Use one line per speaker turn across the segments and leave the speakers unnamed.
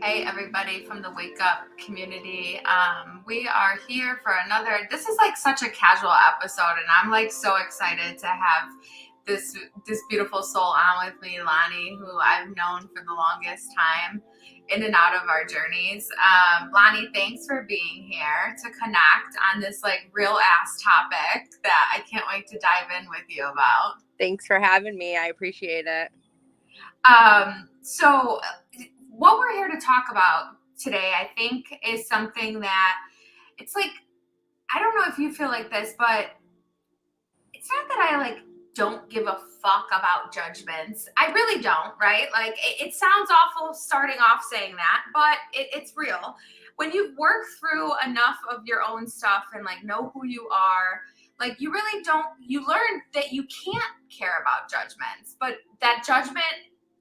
Hey, everybody from the Wake Up community. We are here for this is like such a casual episode, and I'm like so excited to have this beautiful soul on with me, Lani, who I've known for the longest time in and out of our journeys. Lani, thanks for being here to connect on this like real ass topic that I can't wait to dive in with you about.
Thanks for having me. I appreciate it.
So what we're here to talk about today, I think, is something that it's like, I don't know if you feel like this, but it's not that I like don't give a fuck about judgments. I really don't, right? Like, it sounds awful starting off saying that, but it's real. When you've worked through enough of your own stuff and like know who you are, like you really don't, you learn that you can't care about judgments, but that judgment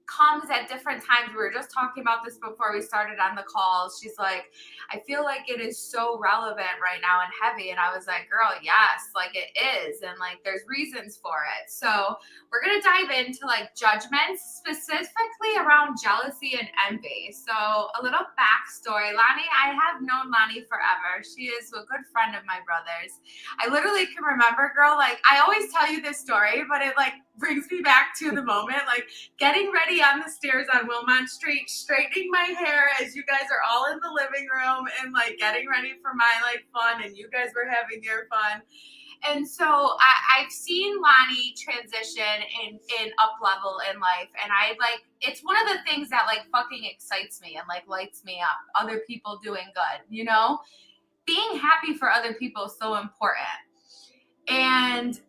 comes at different times. We were just talking about this before we started on the call. She's like, I feel like it is so relevant right now and heavy. And I was like, girl, yes, like it is. And like there's reasons for it. So we're going to dive into like judgments, specifically around jealousy and envy. So a little backstory. Lani, I have known Lani forever. She is a good friend of my brother's. I literally can remember, girl, like I always tell you this story, but it like brings me back to the moment, like getting ready on the stairs on Wilmont Street, straightening my hair as you guys are all in the living room and like getting ready for my like fun, and you guys were having your fun. And so I've seen Lani transition in up level in life, and I like, it's one of the things that like fucking excites me and like lights me up. Other people doing good, you know, being happy for other people is so important. And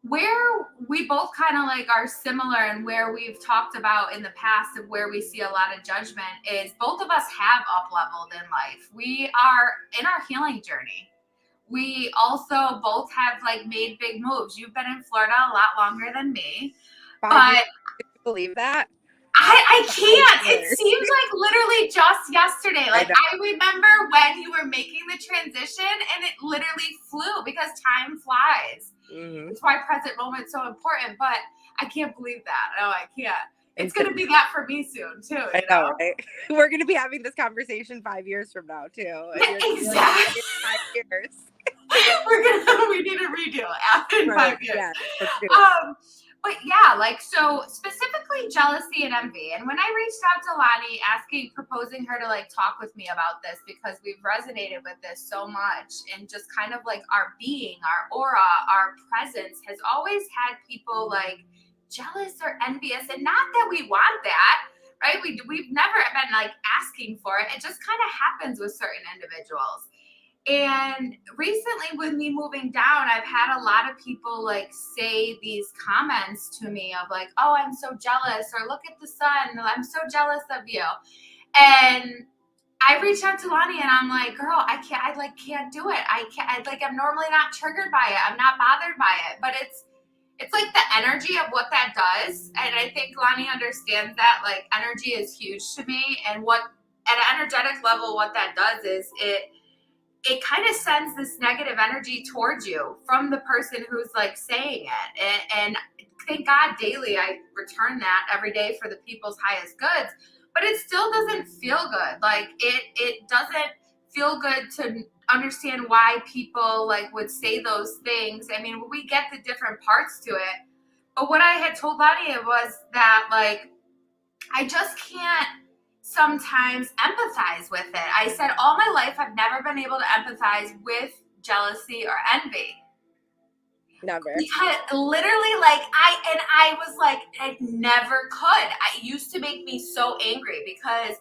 where we both kind of like are similar and where we've talked about in the past of where we see a lot of judgment is both of us have up leveled in life. We are in our healing journey. We also both have like made big moves. You've been in Florida a lot longer than me, but
Can you believe that?
I can't. It seems like literally just yesterday. Like I remember when you were making the transition and it literally flew because time flies.
Mm-hmm.
That's why present moment's so important, but I can't believe that. No, I can't. It's going to be that for me soon, too.
I know, right? We're going to be having this conversation 5 years from now, too.
Exactly.
5 years.
We need a redo after 5 years.
Yeah, let's do it.
But yeah, like, so specifically jealousy and envy. And when I reached out to Lani proposing her to like talk with me about this, because we've resonated with this so much, and just kind of like our being, our aura, our presence has always had people like jealous or envious. And not that we want that, right? We've never been like asking for it. It just kind of happens with certain individuals. And recently with me moving down, I've had a lot of people like say these comments to me of like, oh, I'm so jealous, or look at the sun, I'm so jealous of you. And I reached out to Lani and I'm like, girl, I can't do it. I'm normally not triggered by it. I'm not bothered by it, but it's like the energy of what that does. And I think Lani understands that like energy is huge to me. And what at an energetic level, what that does is it kind of sends this negative energy towards you from the person who's like saying it. And thank God daily I return that every day for the people's highest goods, but it still doesn't feel good. Like it doesn't feel good to understand why people like would say those things. I mean, we get the different parts to it, but what I had told Lani was that like, I just can't sometimes empathize with it. I said all my life I've never been able to empathize with jealousy or envy.
Never.
Because literally like I was like, I never could. It used to make me so angry because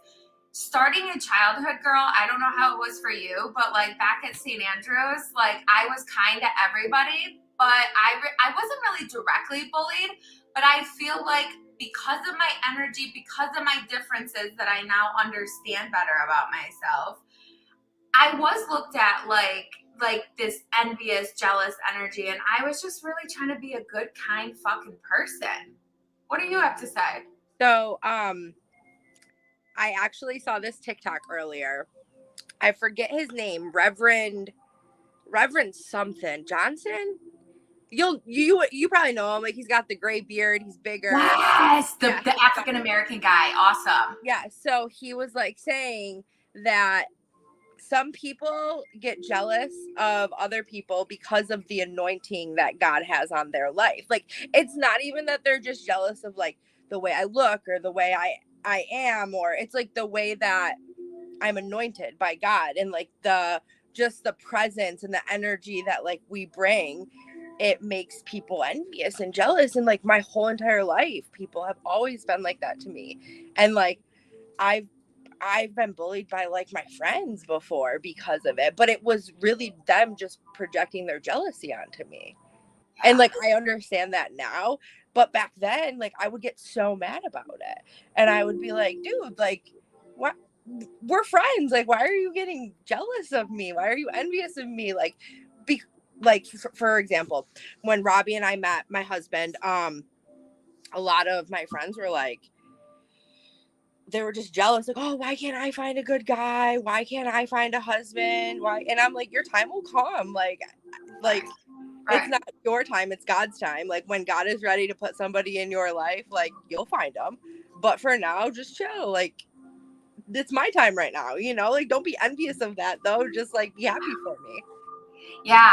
starting in childhood, girl, I don't know how it was for you, but like back at St. Andrews, like I was kind to everybody, but I wasn't really directly bullied, but I feel like because of my energy, because of my differences that I now understand better about myself, I was looked at like this envious, jealous energy, and I was just really trying to be a good, kind fucking person. What do you have to say?
So, I actually saw this TikTok earlier. I forget his name, Reverend something Johnson. you probably know him. Like, he's got the gray beard. He's bigger.
Yes,
Yeah,
the African American guy. Awesome.
yeah. So he was like saying that some people get jealous of other people because of the anointing that God has on their life. Like, it's not even that they're just jealous of like the way I look or the way I am, or it's like the way that I'm anointed by God, and like the just the presence and the energy that like we bring. It makes people envious and jealous. And like my whole entire life, people have always been like that to me. And like I've I've been bullied by like my friends before because of it, but it was really them just projecting their jealousy onto me. And like I understand that now, but back then, like I would get so mad about it. And I would be like, dude, like what, we're friends. Like, why are you getting jealous of me? Why are you envious of me? Like, be like for example, when Robbie and I met my husband, a lot of my friends were like, they were just jealous, like, oh, why can't I find a good guy? Why can't I find a husband? Why? And I'm like, your time will come. Like it's not your time, it's God's time. Like when God is ready to put somebody in your life, like you'll find them. But for now, just chill. Like it's my time right now, you know? Like don't be envious of that though. Just like be happy for me.
Yeah,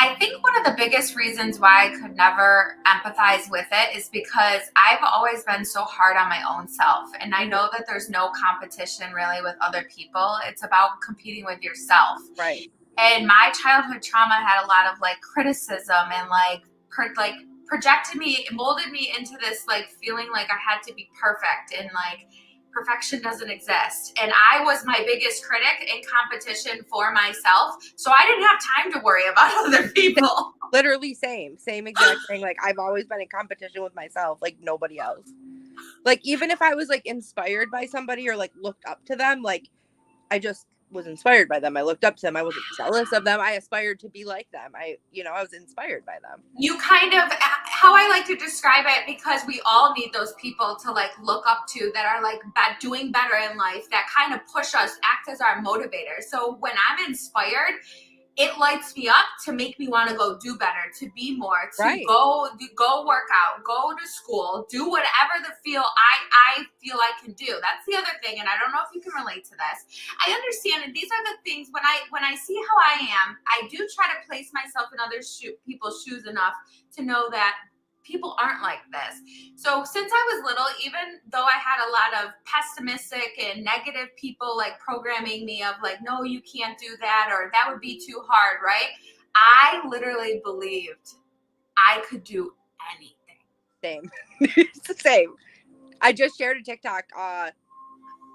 I think one of the biggest reasons why I could never empathize with it is because I've always been so hard on my own self. And I know that there's no competition really with other people. It's about competing with yourself.
Right.
And my childhood trauma had a lot of like criticism and like projected me, molded me into this like feeling like I had to be perfect, and like perfection doesn't exist. And I was my biggest critic in competition for myself. So I didn't have time to worry about other people.
Literally same exact thing. Like I've always been in competition with myself, like nobody else. Like even if I was like inspired by somebody or like looked up to them, like I just was inspired by them. I looked up to them. I wasn't jealous of them. I aspired to be like them. I was inspired by them.
You kind of, how I like to describe it, because we all need those people to like look up to that are like doing better in life, that kind of push us, act as our motivators. So when I'm inspired, it lights me up to make me want to go do better, to be more, to
Right.
go work out, go to school, do whatever the feel I feel I can do. That's the other thing, and I don't know if you can relate to this. I understand, and these are the things when I see how I am, I do try to place myself in other people's shoes enough to know that people aren't like this. So since I was little, even though I had a lot of pessimistic and negative people like programming me of like, no, you can't do that, or that would be too hard, right? I literally believed I could do anything.
It's the same. I just shared a TikTok. I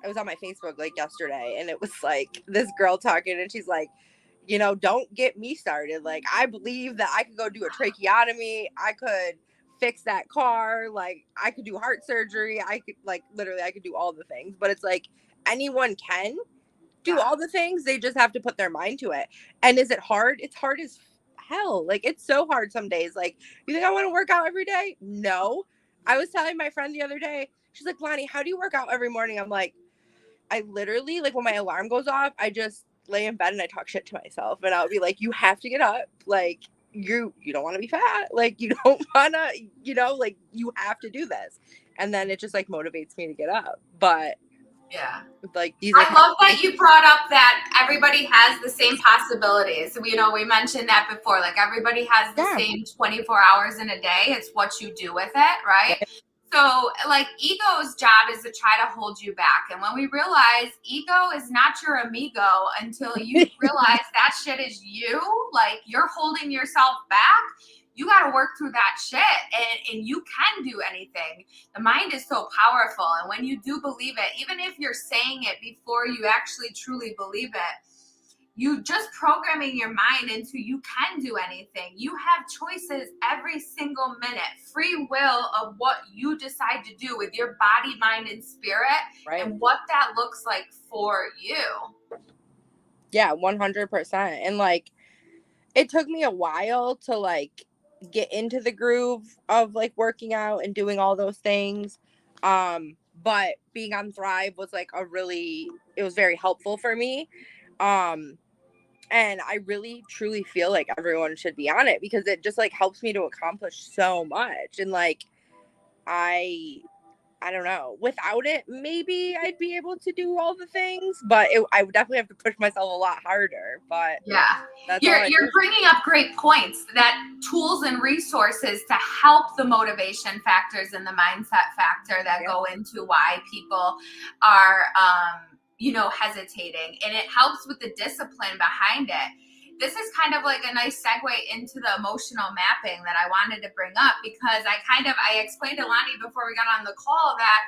was on my Facebook like yesterday, and it was like this girl talking, and she's like, don't get me started. Like, I believe that I could go do a tracheotomy. I could fix that car. Like, I could do heart surgery. I could, like, literally, I could do all the things. But it's like anyone can do all the things. They just have to put their mind to it. And is it hard? It's hard as hell. Like, it's so hard some days. Like, you think I want to work out every day? No. I was telling my friend the other day, she's like, Lani, how do you work out every morning? I'm like, I literally, like, when my alarm goes off, I just lay in bed and I talk shit to myself. And I'll be like, you have to get up. Like, you don't want to be fat. Like, you don't want to, like, you have to do this. And then it just, like, motivates me to get up. But,
Yeah.
like, these
I love that you brought up that everybody has the same possibilities. We mentioned that before. Like everybody has the same 24 hours in a day. It's what you do with it, right? So like ego's job is to try to hold you back. And when we realize ego is not your amigo until you realize that shit is you, like you're holding yourself back, you got to work through that shit, and you can do anything. The mind is so powerful. And when you do believe it, even if you're saying it before you actually truly believe it, you just programming your mind into you can do anything. You have choices every single minute, free will of what you decide to do with your body, mind, and spirit, and what that looks like for you.
Yeah, 100%. And like, it took me a while to like get into the groove of like working out and doing all those things. But being on Thrive was like it was very helpful for me. And I really truly feel like everyone should be on it because it just like helps me to accomplish so much. And like I don't know. Without it, maybe I'd be able to do all the things, but I would definitely have to push myself a lot harder. But
Yeah.
that's all
You're
I
you're
do.
bringing up great points, that tools and resources to help the motivation factors and the mindset factor that
Yeah.
go into why people are hesitating, and it helps with the discipline behind it. This is kind of like a nice segue into the emotional mapping that I wanted to bring up, because I explained to Lani before we got on the call that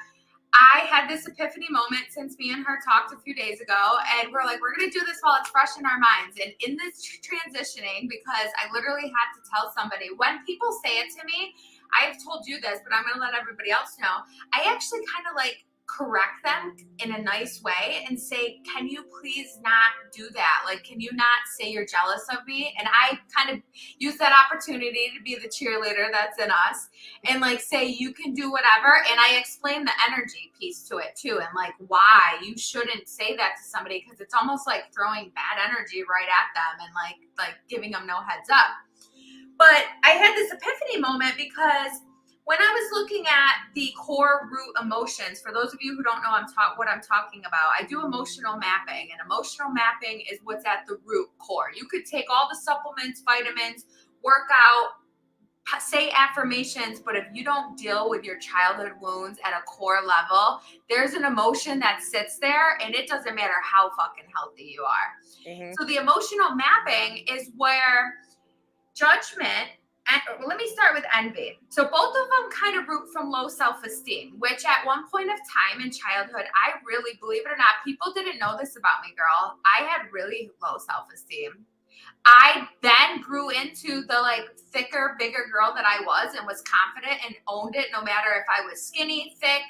I had this epiphany moment since me and her talked a few days ago, and we're like, we're going to do this while it's fresh in our minds. And in this transitioning, because I literally had to tell somebody, when people say it to me, I've told you this, but I'm going to let everybody else know. I actually kind of like correct them in a nice way and say, can you please not do that? Like, can you not say you're jealous of me? And I kind of use that opportunity to be the cheerleader that's in us and like say you can do whatever, and I explain the energy piece to it too, and like why you shouldn't say that to somebody, because it's almost like throwing bad energy right at them and like giving them no heads up. But I had this epiphany moment because when I was looking at the core root emotions, for those of you who don't know what I'm talking about, I do emotional mapping, and emotional mapping is what's at the root core. You could take all the supplements, vitamins, work out, say affirmations, but if you don't deal with your childhood wounds at a core level, there's an emotion that sits there, and it doesn't matter how fucking healthy you are.
Mm-hmm.
So the emotional mapping is where judgment, and let me start with envy. So both of them kind of root from low self-esteem, which at one point of time in childhood, I really, believe it or not, people didn't know this about me, girl, I had really low self-esteem. I then grew into the like thicker, bigger girl that I was, and was confident and owned it, no matter if I was skinny, thick,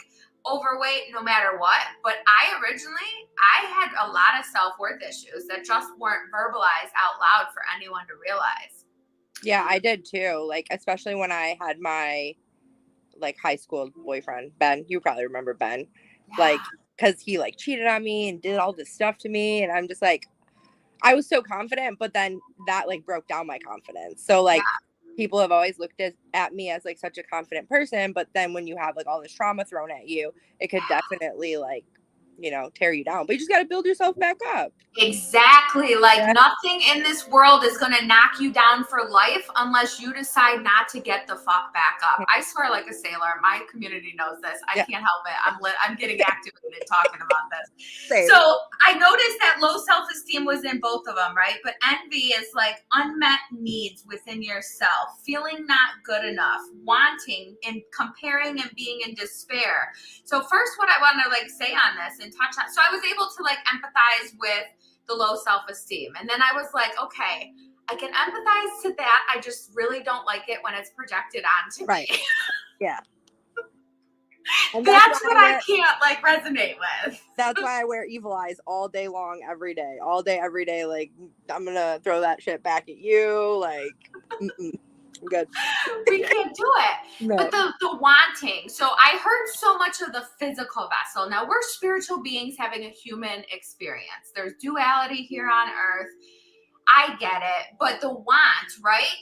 overweight, no matter what. But I had a lot of self-worth issues that just weren't verbalized out loud for anyone to realize.
Yeah, I did too. Like, especially when I had my like high school boyfriend, Ben. You probably remember Ben.
Yeah.
Like, because he like cheated on me and did all this stuff to me. And I'm just like, I was so confident, but then that like broke down my confidence. So
Yeah.
like people have always looked at me as like such a confident person, but then when you have like all this trauma thrown at you, it could definitely like, tear you down. But you just got to build yourself back up.
Exactly. Like
Yeah.
nothing in this world is going to knock you down for life unless you decide not to get the fuck back up. I swear like a sailor. My community knows this. I
Yeah.
can't help it. I'm getting activated talking about this.
Same.
So I noticed that low self-esteem was in both of them, right? But envy is like unmet needs within yourself, feeling not good enough, wanting and comparing and being in despair. So first, what I want to like say on this and touch on, so I was able to like empathize with the low self-esteem. And then I was like, okay, I can empathize to that. I just really don't like it when it's projected onto
Right.
me.
Yeah. And
That's what I can't like resonate with.
That's why I wear evil eyes all day long, every day, all day, every day. Like, I'm gonna throw that shit back at you. Like, I'm good.
We can't do it.
No.
But the wanting. So I heard so much of the physical vessel. Now we're spiritual beings having a human experience. There's duality here on earth. I get it. But the want, right?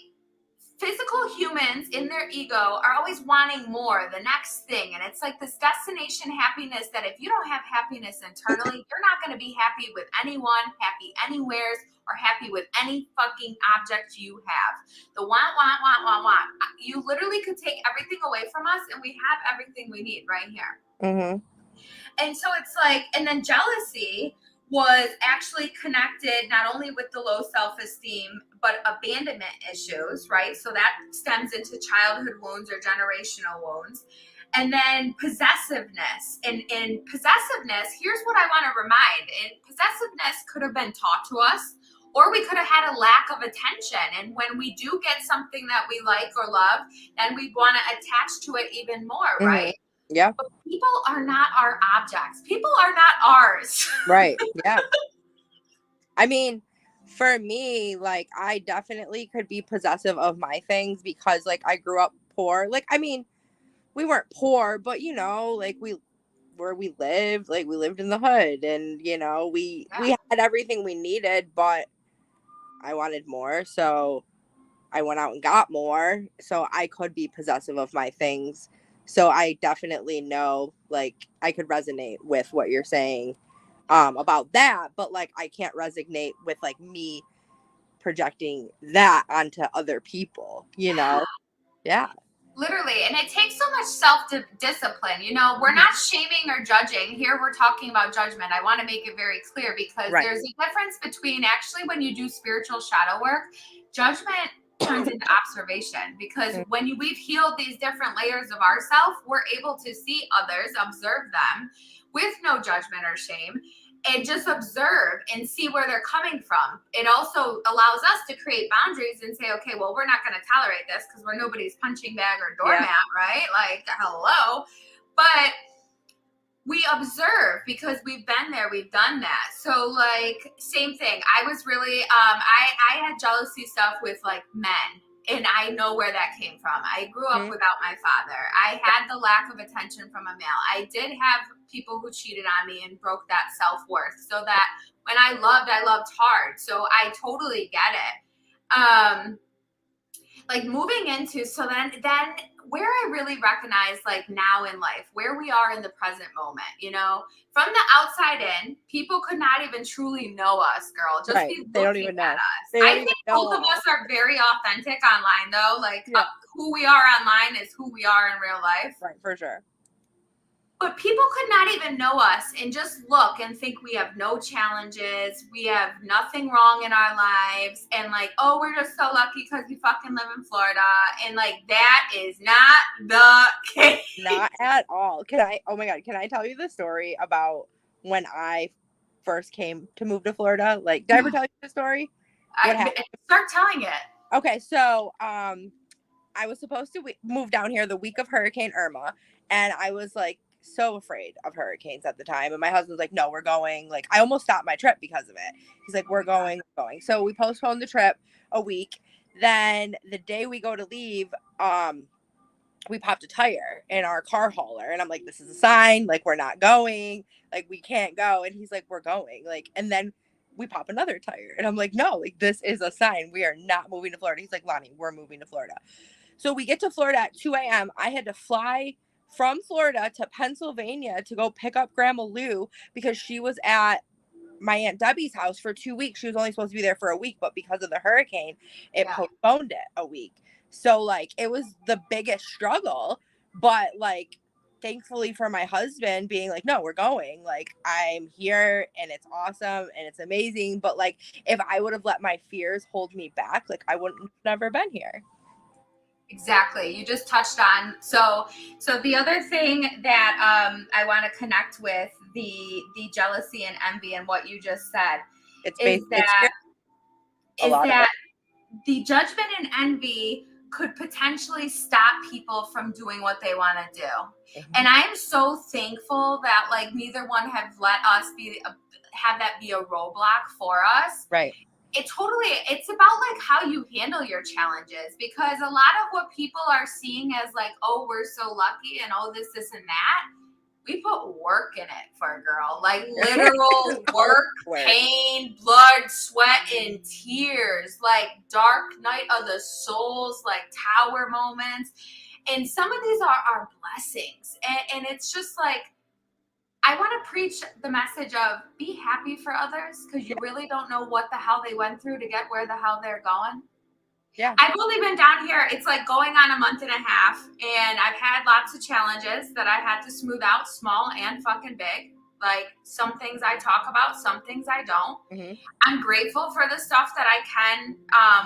Physical humans in their ego are always wanting more, the next thing. And it's like this destination happiness that if you don't have happiness internally, you're not going to be happy with anyone, happy anywheres, or happy with any fucking object you have. The want. You literally could take everything away from us and we have everything we need right here.
Mm-hmm.
And so it's like, and then jealousy was actually connected not only with the low self-esteem, but abandonment issues, right? So that stems into childhood wounds or generational wounds. And then possessiveness. And in possessiveness, here's what I want to remind. And possessiveness could have been taught to us, or we could have had a lack of attention. And when we do get something that we like or love, then we want to attach to it even more, right?
Yeah.
But people are not our objects. People are not ours.
Right. Yeah. I mean, for me, like, I definitely could be possessive of my things because, like, I grew up poor. Like, I mean, we weren't poor, but, like, where we lived in the hood and, we had everything we needed, but I wanted more. So I went out and got more so I could be possessive of my things. So I definitely know, like, I could resonate with what you're saying about that, but like I can't resonate with like me projecting that onto other people, you know? Yeah.
Literally, and it takes so much self-discipline. We're
Mhm.
not shaming or judging here. We're talking about judgment. I want to make it very clear because
Right.
there's a difference between actually when you do spiritual shadow work, judgment turns into observation, because when we've healed these different layers of ourselves, we're able to see others, observe them with no judgment or shame, and just observe and see where they're coming from. It also allows us to create boundaries and say, okay, well, we're not going to tolerate this because we're nobody's punching bag or doormat, right? Like, hello. But we observe because we've been there, we've done that. So like, same thing. I was really I had jealousy stuff with like men, and I know where that came from. I grew up without my father. I had the lack of attention from a male. I did have people who cheated on me and broke that self-worth, so that when I loved hard. So I totally get it. Like moving into, so then where I really recognize, like, now in life where we are in the present moment, from the outside in, people could not even truly know us, girl, just
Right.
be
They don't
looking
even
at
know.
us.
They
I
don't
think
even know
both of us are very authentic online, though. Like,
Yeah.
who we are online is who we are in real life.
Right, for sure.
But people could not even know us and just look and think we have no challenges, we have nothing wrong in our lives, and like, oh, we're just so lucky because we fucking live in Florida. And like, that is not the case.
Not at all. Oh my God, can I tell you the story about when I first came to move to Florida? Like, did I ever tell you the story? What happened?
Start telling it.
Okay, so I was supposed to move down here the week of Hurricane Irma, and I was like so afraid of hurricanes at the time. And my husband's like, "No, we're going." Like, I almost stopped my trip because of it. He's like, "We're going, we're going." So we postponed the trip a week. Then the day we go to leave, we popped a tire in our car hauler, and I'm like, "This is a sign. Like, we're not going. Like, we can't go." And he's like, "We're going." Like, and then we pop another tire, and I'm like, "No, like, this is a sign. We are not moving to Florida." He's like, "Lani, we're moving to Florida." So we get to Florida at 2 a.m. I had to fly from Florida to Pennsylvania to go pick up Grandma Lou because she was at my Aunt Debbie's house for 2 weeks. She was only supposed to be there for a week, but because of the hurricane, it postponed it a week. So like, it was the biggest struggle, but like, thankfully for my husband being like, "No, we're going. Like, I'm here and it's awesome and it's amazing." But like, if I would have let my fears hold me back, like, I wouldn't have never been here.
Exactly. You just touched on. So the other thing that I want to connect with the jealousy and envy and what you just said
It's
is
based,
that
a lot of it.
the judgment and envy could potentially stop people from doing what they want to do.
Mm-hmm.
And I'm so thankful that like neither one have let us have that be a roadblock for us.
Right.
It's about like how you handle your challenges, because a lot of what people are seeing as like, oh, we're so lucky and oh, this and that, we put work in it for a girl, like literal work, pain, blood, sweat, and tears, like dark night of the souls, like tower moments. And some of these are blessings. And it's just like, I want to preach the message of be happy for others, because you really don't know what the hell they went through to get where the hell they're going.
Yeah.
I've only been down here, it's like going on a month and a half, and I've had lots of challenges that I had to smooth out, small and fucking big. Like, some things I talk about, some things I don't.
Mm-hmm.
I'm grateful for the stuff that I can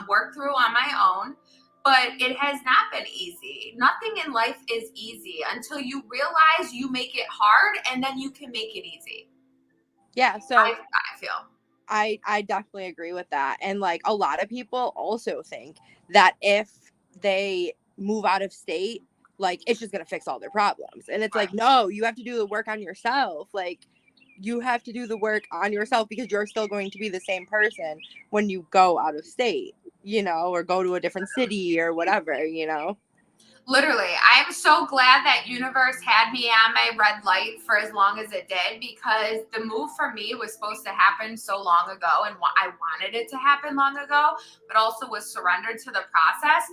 work through on my own, but it has not been easy. Nothing in life is easy until you realize you make it hard, and then you can make it easy.
Yeah, so
I feel.
I definitely agree with that. And like, a lot of people also think that if they move out of state, like, it's just gonna fix all their problems. And it's like, no, you have to do the work on yourself. Like, you have to do the work on yourself, because you're still going to be the same person when you go out of state, or go to a different city or whatever.
Literally, I am so glad that universe had me on my red light for as long as it did, because the move for me was supposed to happen so long ago, and I wanted it to happen long ago, but also was surrendered to the process.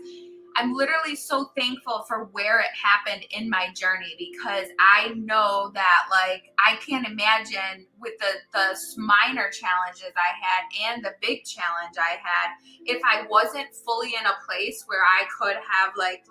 I'm literally so thankful for where it happened in my journey, because I know that, like, I can't imagine with the minor challenges I had and the big challenge I had, if I wasn't fully in a place where I could have like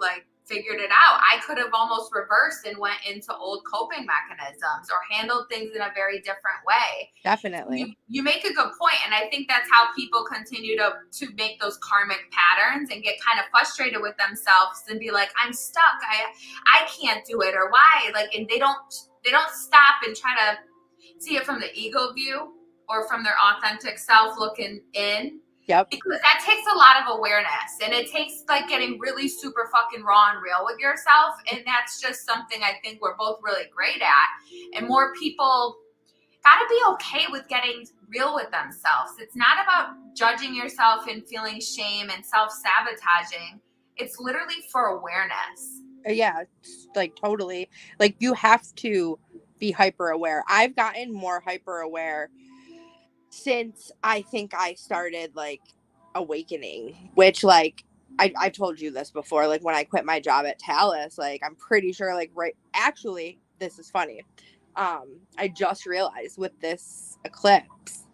figured it out. I could have almost reversed and went into old coping mechanisms or handled things in a very different way.
Definitely.
You make a good point, and I think that's how people continue to make those karmic patterns and get kind of frustrated with themselves and be like, I'm stuck, I can't do it, or why, like, and they don't stop and try to see it from the ego view or from their authentic self looking in.
Yep.
Because that takes a lot of awareness, and it takes like getting really super fucking raw and real with yourself, and that's just something I think we're both really great at. And more people gotta be okay with getting real with themselves. It's not about judging yourself and feeling shame and self-sabotaging. It's literally for awareness.
Yeah, like totally. Like you have to be hyper aware. I've gotten more hyper aware since I think I started like awakening, which like I've told you this before, like when I quit my job at Talus, like I'm pretty sure like right actually this is funny. I just realized with this eclipse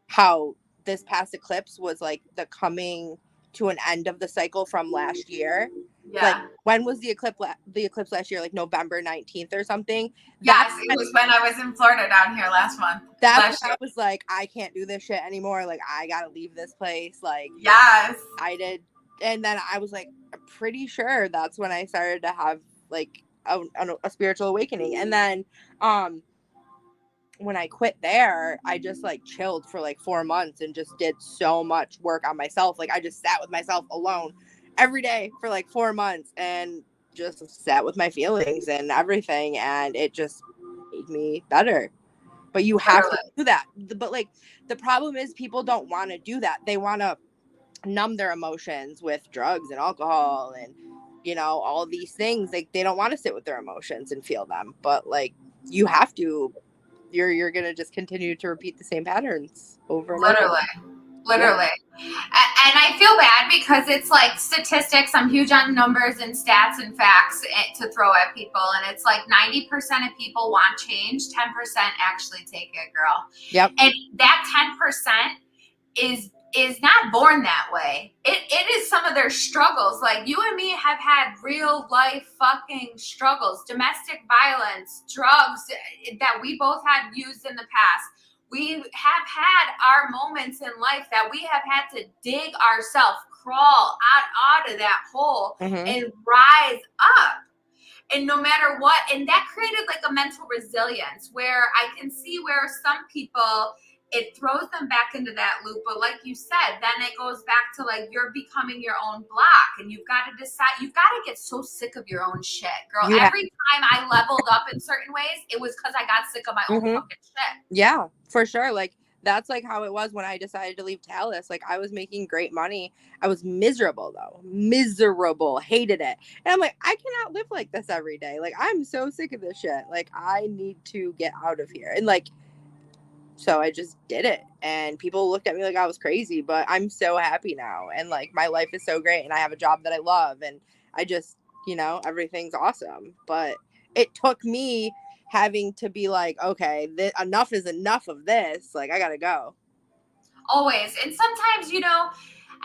how this past eclipse was like the coming to an end of the cycle from last year. Like
Yeah.
when was the eclipse last year? Like November 19th or something. That's
Yes, it was when I was in Florida down here last month.
that's when
Last year.
I was like, I can't do this shit anymore. Like I gotta leave this place. Like
Yes.
I did, and then I was like, I'm pretty sure that's when I started to have like a spiritual awakening. And then when I quit there, I just like chilled for like 4 months and just did so much work on myself. Like I just sat with myself alone every day for like 4 months and just sat with my feelings and everything, and it just made me better. But you have to
Literally.
do that. But like the problem is people don't want to do that. They want to numb their emotions with drugs and alcohol and all these things. Like they don't want to sit with their emotions and feel them. But like you have to. You're gonna just continue to repeat the same patterns over and over.
Literally.
Yep.
Literally. And I feel bad because it's like statistics. I'm huge on numbers and stats and facts to throw at people. And it's like 90% of people want change, 10% actually take it, girl.
Yep.
And that 10% is not born that way. It is some of their struggles. Like you and me have had real life fucking struggles, domestic violence, drugs that we both had used in the past. We have had our moments in life that we have had to dig ourselves, crawl out of that hole and rise up. And no matter what, and that created like a mental resilience where I can see where some people, it throws them back into that loop. But like you said, then it goes back to like you're becoming your own block, and you've got to decide, you've got to get so sick of your own shit, girl. Every time I leveled up in certain ways, it was because I got sick of my own fucking shit.
Yeah, for sure. Like that's like how it was when I decided to leave Talus. Like I was making great money. I was miserable though. Miserable. Hated it. And I'm like, I cannot live like this every day. Like I'm so sick of this shit. Like I need to get out of here. And like so I just did it. And people looked at me like I was crazy, but I'm so happy now. And like my life is so great and I have a job that I love and I just, everything's awesome. But it took me having to be like, okay, enough is enough of this. Like I gotta go.
Always. And sometimes,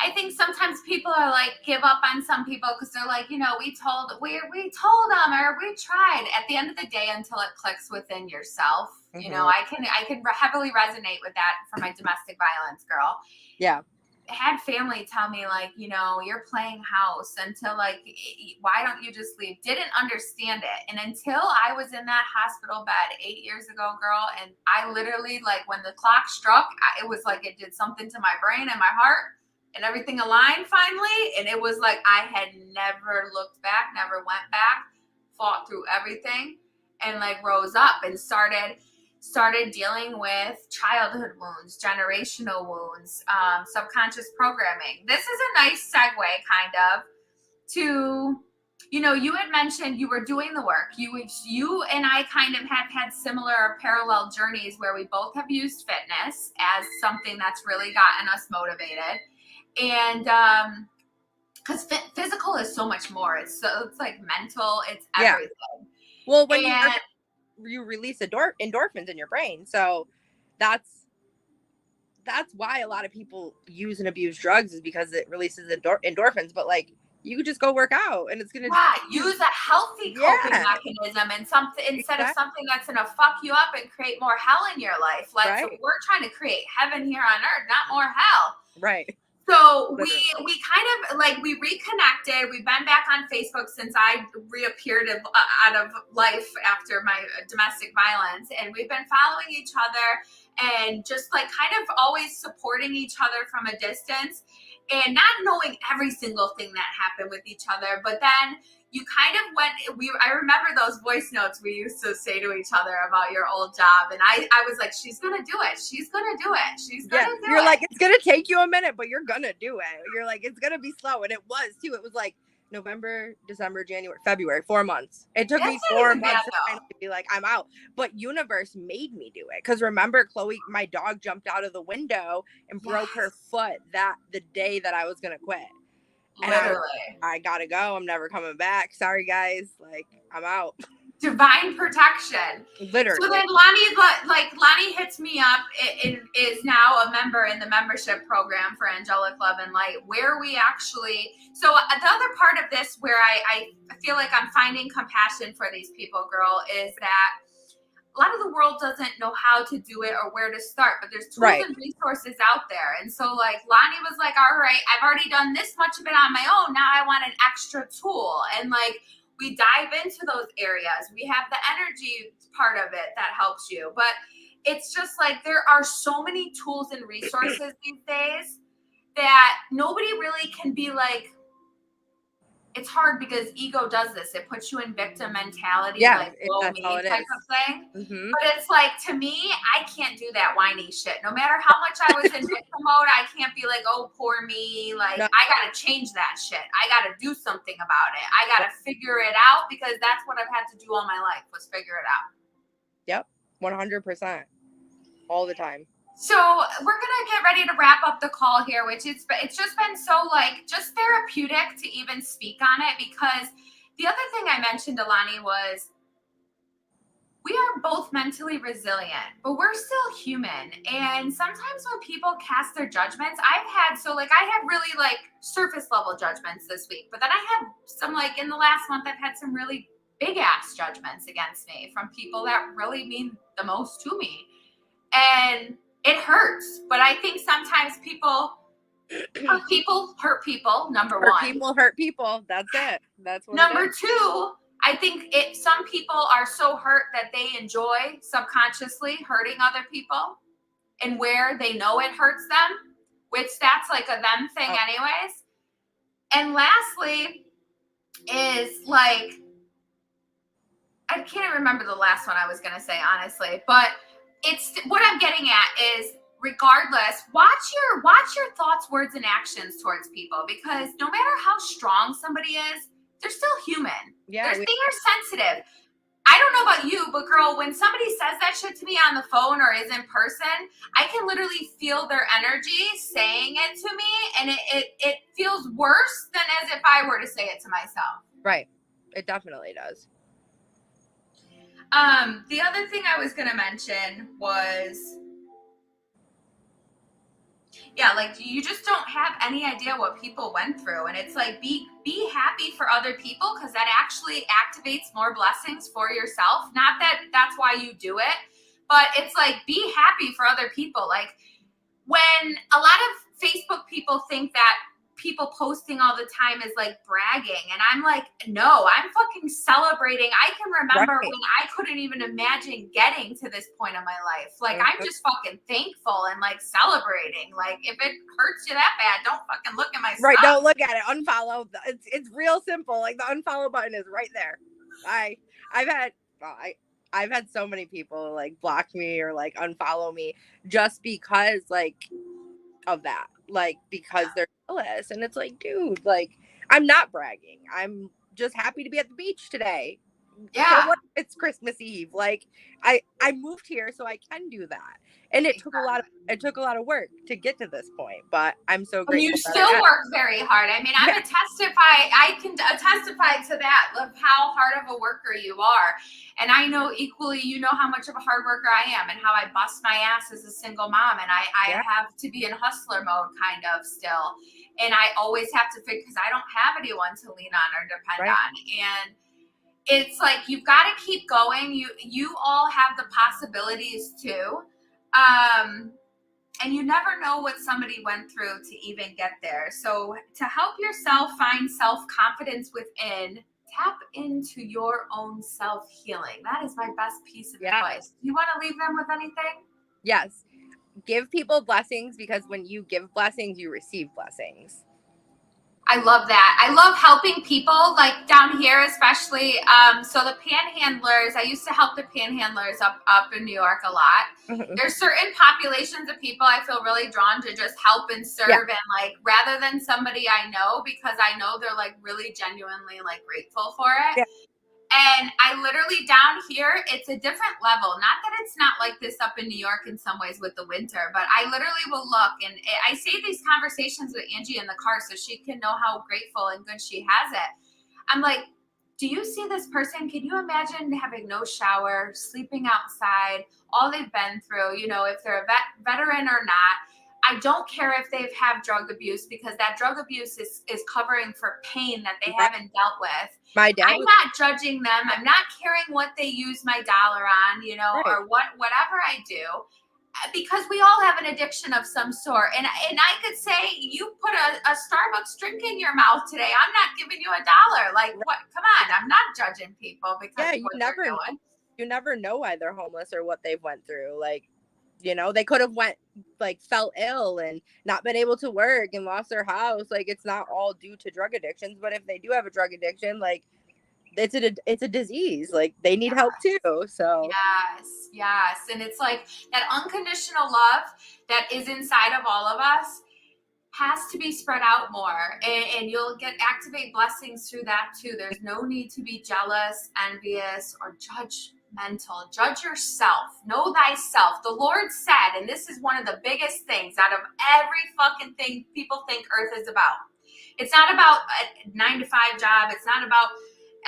I think sometimes people are like give up on some people because they're like, we told them or we tried. At the end of the day, until it clicks within yourself, I can heavily resonate with that for my domestic violence girl.
Yeah.
I had family tell me like, you're playing house until like, why don't you just leave? Didn't understand it. And until I was in that hospital bed 8 years ago, girl, and I literally like when the clock struck, it was like it did something to my brain and my heart and everything aligned finally. And it was like I had never looked back, never went back, fought through everything and like rose up and started dealing with childhood wounds, generational wounds, subconscious programming. This is a nice segue kind of to you had mentioned you were doing the work. You and I kind of have had similar parallel journeys where we both have used fitness as something that's really gotten us motivated. And because physical is so much more. It's like mental. It's everything.
Well, when you release endorphins in your brain, so that's why a lot of people use and abuse drugs, is because it releases endorphins. But like, you could just go work out and it's gonna
use a healthy coping mechanism and something instead of something that's gonna fuck you up and create more hell in your life. We're trying to create heaven here on earth, not more hell.
Right.
So we kind of like, we reconnected. We've been back on Facebook since I reappeared out of life after my domestic violence, and we've been following each other and just like kind of always supporting each other from a distance and not knowing every single thing that happened with each other. But then you kind of I remember those voice notes we used to say to each other about your old job. And I was like, she's going to do it. She's going to do it. She's going to do it.
You're like, it's going to take you a minute, but you're going to do it. You're like, it's going to be slow. And it was too. It was like November, December, January, February, 4 months. It took me 4 months to be like, I'm out. But universe made me do it. Because remember, Chloe, my dog jumped out of the window and broke her foot the day that I was going to quit. And I gotta go. I'm never coming back. Sorry, guys. Like, I'm out.
Divine protection.
Literally.
So then Lani hits me up. It is now a member in the membership program for Angelic Love and Light, where we actually, so the other part of this where I feel like I'm finding compassion for these people, girl, is that a lot of the world doesn't know how to do it or where to start, but there's tools and resources out there. And so like Lani was like, all right, I've already done this much of it on my own. Now I want an extra tool. And like, we dive into those areas. We have the energy part of it that helps you. But it's just like, there are so many tools and resources these days that nobody really can be like, it's hard because ego does this. It puts you in victim mentality, like woe me type of thing. Mm-hmm. But it's like, to me, I can't do that whiny shit. No matter how much I was in victim mode, I can't be like, oh, poor me. Like, I got to change that shit. I got to do something about it. I got to figure it out, because that's what I've had to do all my life, was figure it out.
Yep. 100%. All the time.
So we're going to get ready to wrap up the call here, which it's just been so like just therapeutic to even speak on it, because the other thing I mentioned to Lani was, we are both mentally resilient, but we're still human. And sometimes when people cast their judgments, I had really like surface level judgments this week, but then I had some, like in the last month, I've had some really big ass judgments against me from people that really mean the most to me. And it hurts, but I think sometimes people hurt people. Number one,
people hurt people. That's it. That's what.
Number two, I think some people are so hurt that they enjoy subconsciously hurting other people, and where they know it hurts them, which that's like a them thing, anyways. And lastly, is like, I can't remember the last one I was gonna say, honestly, but it's what I'm getting at is, regardless, watch your thoughts, words, and actions towards people, because no matter how strong somebody is, they're still human. They are sensitive. I don't know about you, but girl, when somebody says that shit to me on the phone or is in person, I can literally feel their energy saying it to me, and it feels worse than as if I were to say it to myself.
Right. It definitely does.
The other thing I was going to mention was, like, you just don't have any idea what people went through. And it's like, be happy for other people, because that actually activates more blessings for yourself. Not that that's why you do it, but it's like, be happy for other people. Like, when a lot of Facebook people think that people posting all the time is like bragging, and I'm like, no, I'm fucking celebrating. I can remember when I couldn't even imagine getting to this point in my life. Like, I'm just fucking thankful and like celebrating. Like, if it hurts you that bad, don't fucking look at my stuff.
Right, don't look at it. Unfollow. It's real simple. Like, the unfollow button is right there. I've had so many people like block me or like unfollow me just because like of that, like, because they're jealous. And it's like, dude, like, I'm not bragging. I'm just happy to be at the beach today.
Yeah.
So what if it's Christmas Eve? Like I moved here so I can do that. And it took a lot of work to get to this point, but I'm so
And you
grateful that
still
I am.
work very hard. I mean,
Yeah.
I can testify to that, of how hard of a worker you are. And I know equally, you know how much of a hard worker I am and how I bust my ass as a single mom. And I
Yeah.
have to be in hustler mode kind of still. And I always have to figure, because I don't have anyone to lean on or depend on. And it's like, you've got to keep going. You all have the possibilities too. And you never know what somebody went through to even get there. So to help yourself find self-confidence within, tap into your own self-healing. That is my best piece of advice. You want to leave them with anything?
Yes. Give people blessings, because when you give blessings, you receive blessings.
I love that. I love helping people, like down here, especially. So the panhandlers, I used to help the panhandlers up in New York a lot.
Mm-hmm.
There's certain populations of people I feel really drawn to just help and serve, and like, rather than somebody I know, because I know they're like really genuinely like grateful for it. And I literally, down here, it's a different level. Not that it's not like this up in New York in some ways with the winter, but I literally will look, and I say these conversations with Angie in the car so she can know how grateful and good she has it. I'm like, do you see this person? Can you imagine having no shower, sleeping outside, all they've been through, you know, if they're a veteran or not? I don't care if they've had drug abuse, because that drug abuse is covering for pain that they haven't dealt with.
My dad
I'm not judging them. I'm not caring what they use my dollar on, you know, or whatever I do, because we all have an addiction of some sort. And I could say, you put a Starbucks drink in your mouth today, I'm not giving you $1. Like, what? Come on, I'm not judging people because of what they're doing.
You never know why they're homeless or what they've went through. Like, you know, they could have felt ill and not been able to work and lost their house. Like, it's not all due to drug addictions, but if they do have a drug addiction, like, it's a disease. Like, they need help too. So
yes. And it's like that unconditional love that is inside of all of us has to be spread out more, and you'll activate blessings through that too. There's no need to be jealous, envious, or judgmental. Judge yourself. Know thyself. The Lord said, and this is one of the biggest things out of every fucking thing people think Earth is about. It's not about a 9-to-5 job. It's not about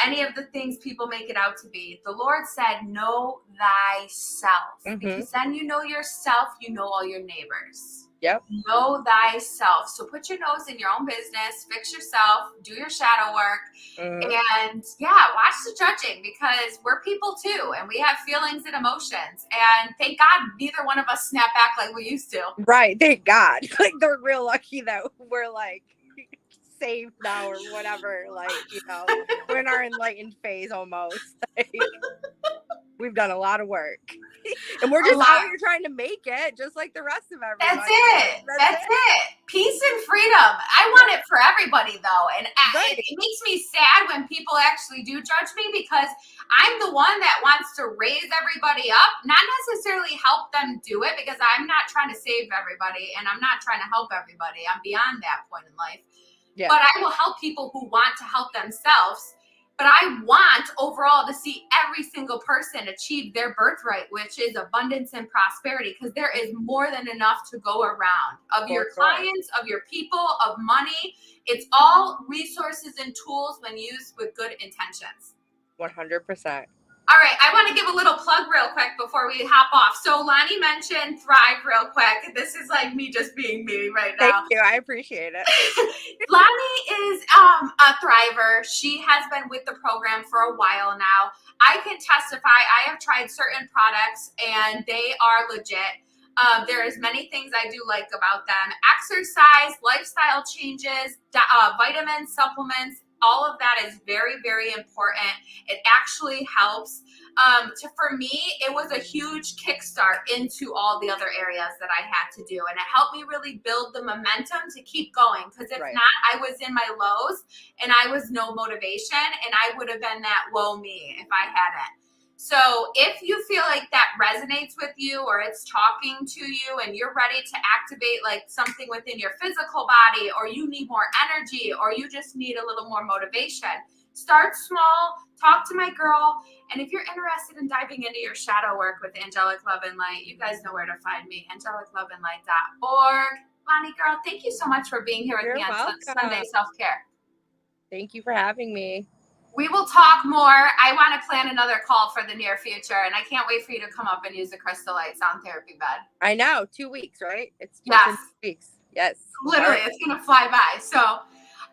any of the things people make it out to be. The Lord said, know thyself. Because then you know yourself, you know all your neighbors.
Yep.
Know thyself. So put your nose in your own business, fix yourself, do your shadow work, and watch the judging, because we're people too, and we have feelings and emotions. And thank God neither one of us snap back like we used to.
Right. Thank God. Like, they're real lucky that we're like saved now or whatever. Like, you know, we're in our enlightened phase almost. Like, we've done a lot of work. And we're just out here trying to make it, just like the rest of everybody.
That's it. Peace and freedom. I want it for everybody, though. And it makes me sad when people actually do judge me, because I'm the one that wants to raise everybody up, not necessarily help them do it, because I'm not trying to save everybody and I'm not trying to help everybody. I'm beyond that point in life. Yeah. But I will help people who want to help themselves. But I want overall to see every single person achieve their birthright, which is abundance and prosperity, because there is more than enough to go around of your clients, of your people, of money. It's all resources and tools when used with good intentions.
100%.
All right, I want to give a little plug real quick before we hop off. So Lani mentioned Thrive real quick. This is like me just being me right now.
Thank you. I appreciate it.
Lani is a thriver. She has been with the program for a while now. I can testify. I have tried certain products and they are legit. There's many things I do like about them. Exercise, lifestyle changes, vitamins, supplements, all of that is very, very important. It actually helps. For me, it was a huge kickstart into all the other areas that I had to do. And it helped me really build the momentum to keep going. Because if not, I was in my lows and I was no motivation. And I would have been that woe me if I hadn't. So if you feel like that resonates with you, or it's talking to you and you're ready to activate like something within your physical body, or you need more energy, or you just need a little more motivation, Start small, talk to my girl. And if you're interested in diving into your shadow work with Angelic Love and Light, you guys know where to find me, angelicloveandlight.org. Lani, girl, thank you so much for being here with
You're
me on
welcome.
Sunday Self-Care.
Thank you for having me.
We will talk more. I want to plan another call for the near future, and I can't wait for you to come up and use the crystal light sound therapy bed.
I know, 2 weeks, right? It's
Yes.
in 2 weeks. Yes.
Literally, it's going to fly by. So, all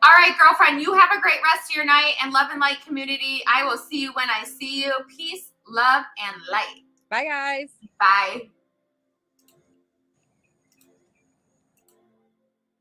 right, girlfriend, you have a great rest of your night, and love and light community. I will see you when I see you. Peace, love, and light.
Bye, guys.
Bye.